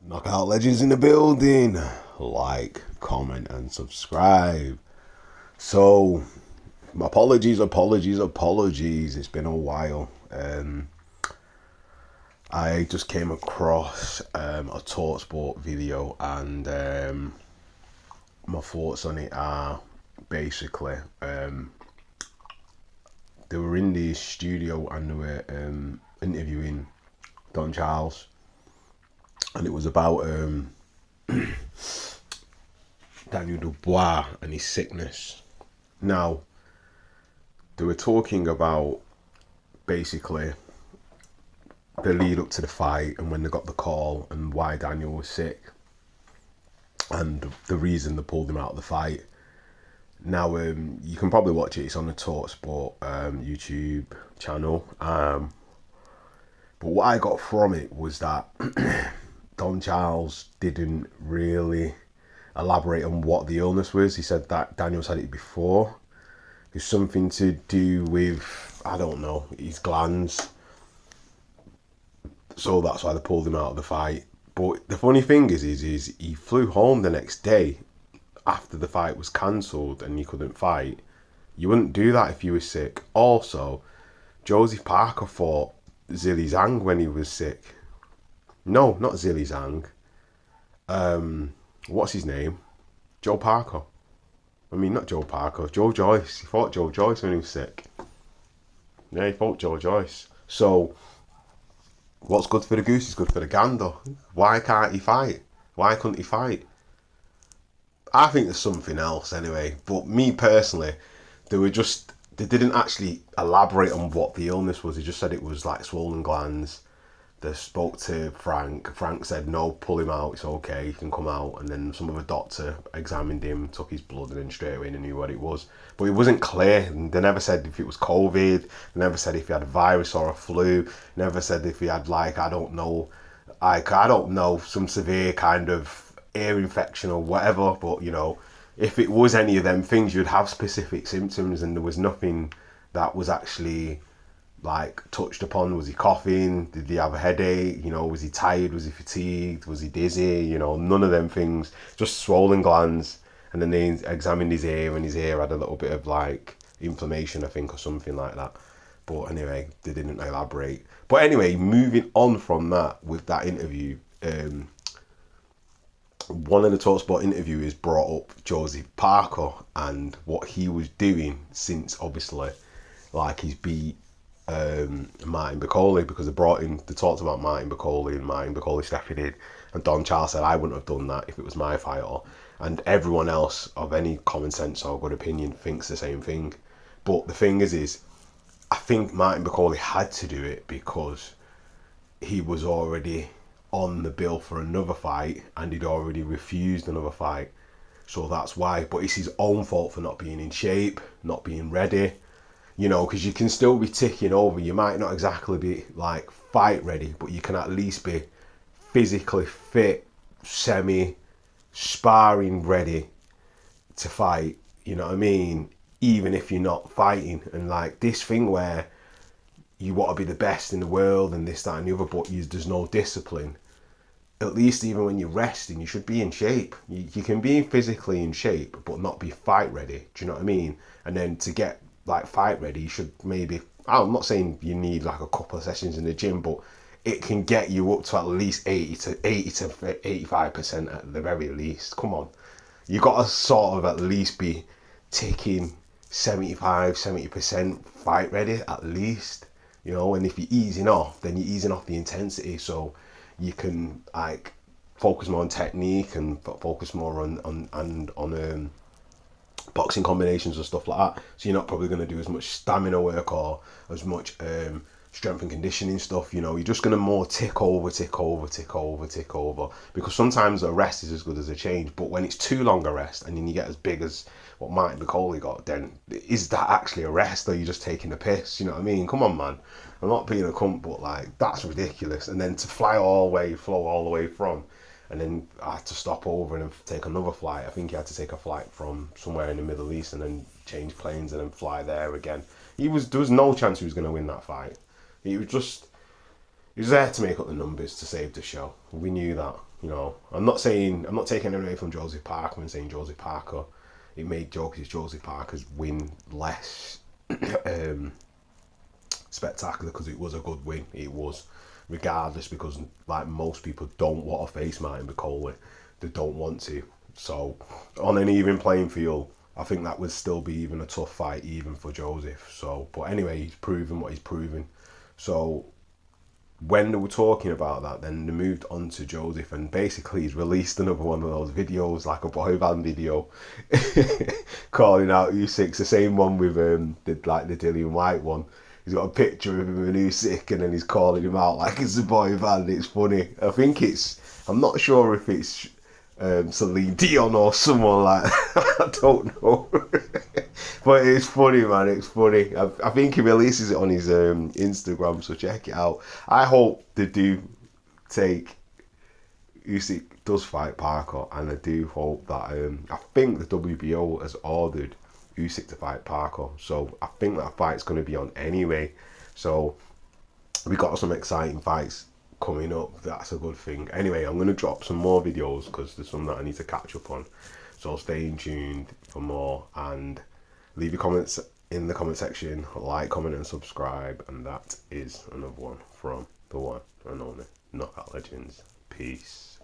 Knockout Legends in the building. Like, comment, and subscribe. So, apologies. It's been a while. I just came across a Talksport video, and my thoughts on it are basically they were in the studio and they were interviewing Don Charles, and it was about Daniel Dubois and his sickness. Now, they were talking about basically the lead up to the fight and when they got the call and why Daniel was sick and the reason they pulled him out of the fight. Now, you can probably watch it. It's on the Talksport YouTube channel. But what I got from it was that Don Charles didn't really elaborate on what the illness was. He said that Daniel's had it before. It's something to do with, I don't know, his glands. So that's why they pulled him out of the fight. But the funny thing is he flew home the next day after the fight was cancelled and he couldn't fight. You wouldn't do that if you were sick. Also, Josie Parker fought Zilly Zhang when he was sick. No, not Zilly Zhang. What's his name? Joe Parker. I mean, not Joe Parker. Joe Joyce. He fought Joe Joyce when he was sick. Yeah, he fought Joe Joyce. So, what's good for the goose is good for the gander. Why can't he fight? Why couldn't he fight? I think there's something else anyway. But me personally, they didn't actually elaborate on what the illness was. They just said it was like swollen glands. They spoke to Frank. Frank said, no, pull him out. It's okay. He can come out. And then some other doctor examined him, took his blood, and then straight away they knew what it was. But it wasn't clear. They never said if it was COVID. They never said if he had a virus or a flu. Never said if he had I don't know, some severe kind of ear infection or whatever. But, if it was any of them things, you'd have specific symptoms, and there was nothing that was actually touched upon. Was he coughing? Did he have a headache? Was he tired? Was he fatigued? Was he dizzy? None of them things. Just swollen glands. And then they examined his ear, and his ear had a little bit of inflammation, I think, or something like that. But anyway, they didn't elaborate. But anyway, moving on from that, with that interview, one of the Talksport interviewers brought up Josie Parker and what he was doing since, obviously, he's beat Martin Bakole, because they talked about Martin Bakole, and Martin Bakole stepping in, and Don Charles said, I wouldn't have done that if it was my fighter. And everyone else of any common sense or good opinion thinks the same thing. But the thing is I think Martin Bakole had to do it because he was already on the bill for another fight and he'd already refused another fight. So that's why. But it's his own fault for not being in shape, not being ready. Because you can still be ticking over. You might not exactly be fight ready, but you can at least be physically fit, sparring ready to fight. You know what I mean? Even if you're not fighting. And this thing where you want to be the best in the world and this, that, and the other, but there's no discipline. At least even when you're resting, you should be in shape. You can be physically in shape, but not be fight ready. Do you know what I mean? And then to get fight ready, you should maybe, I'm not saying you need a couple of sessions in the gym, but it can get you up to at least 80 to 85% at the very least. Come on, you got to sort of at least be taking 70% fight ready at least. And if you're easing off, then you're easing off the intensity, so you can focus more on technique and focus more on boxing combinations and stuff like that. So you're not probably going to do as much stamina work or as much strength and conditioning stuff. You're just going to more tick over, because sometimes a rest is as good as a change. But when it's too long a rest and then you get as big as what Martin Bakole got, then is that actually a rest, or are you just taking a piss? You know what I mean? Come on, man. I'm not being a cunt, but that's ridiculous. And then to flow all the way from, and then I had to stop over and take another flight. I think he had to take a flight from somewhere in the Middle East and then change planes and then fly there again. There was no chance he was going to win that fight. It was just, He was there to make up the numbers to save the show. We knew that. You know, I'm not taking it away from Josie Parker and saying Josie Parker. It made Josie Parker's win less spectacular because it was a good win. It was, regardless, because like most people don't want to face Martin Bakole. They don't want to. So on an even playing field, I think that would still be even a tough fight even for Joseph. So, but anyway, he's proven what he's proven. So when they were talking about that, then they moved on to Joseph, and basically he's released another one of those videos, like a boy band video, calling out Usyk, the same one with the Dillian White one. He's got a picture of him and Usyk, and then he's calling him out like it's a boy band. It's funny. I'm not sure if it's Celine Dion or someone like that. I don't know. But it's funny, man. It's funny. I think he releases it on his Instagram, so check it out. I hope they do take Usyk does fight Parker, and I do hope that I think the WBO has ordered Usyk to fight Parker, so I think that fight's going to be on anyway. So we got some exciting fights coming up. That's a good thing. Anyway, I'm going to drop some more videos because there's some that I need to catch up on. So stay tuned for more, and leave your comments in the comment section. Like, comment, and subscribe. And that is another one from the one and only Knockout Legends. Peace.